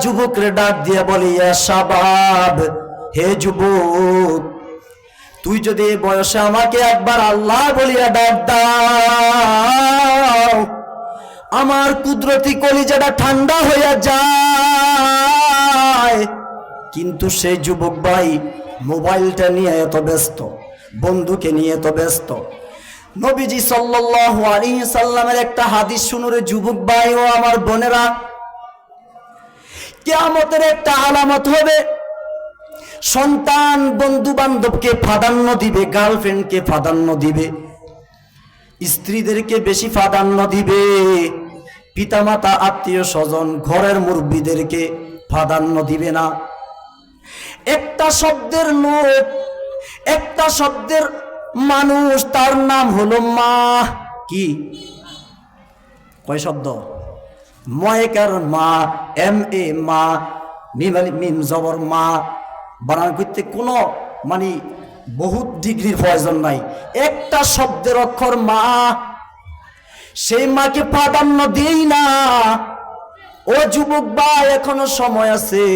যুবকরে ডাক দিয়ে বলি, ইয়া শাবাব, হে যুবক, তুই যদি এই বয়সে আমাকে একবার আল্লাহ বলিয়া ডাক দাও, আমার কুদরতি কলিজাটা ঠান্ডা হইয়া যায়। কিন্তু সেই যুবক ভাই মোবাইলটা নিয়ে এত ব্যস্ত, বন্ধুকে নিয়ে এত ব্যস্ত। নবীজি সাল্লাল্লাহু আলাইহি সাল্লামের একটা হাদিস শুনুরে যুবক ভাই ও আমার বোনেরা, কিয়ামতের একটা আলামত হবে, সন্তান বন্ধু বান্ধবকে প্রাধান্য দিবে, গার্লফ্রেন্ডকে প্রাধান্য দিবে, স্ত্রীদেরকে বেশি প্রাধান্য দিবে, পিতামাতা আত্মীয় স্বজন ঘরের মুরব্বীদেরকে প্রাধান্য দিবে না। একটা শব্দের লোক, একটা শব্দের মানুষ, তার নাম হলো মা। কি কয় শব্দ? ময়কার মা, এম এ মা, মিম জবর মা বানান করতে কোনো মানে বহুত ডিগ্রির প্রয়োজন নাই, একটা শব্দের অক্ষর মা। সেই মাকে প্রাধান্য দেই না। ও যুবক ভাই, এখনো সময় আছে,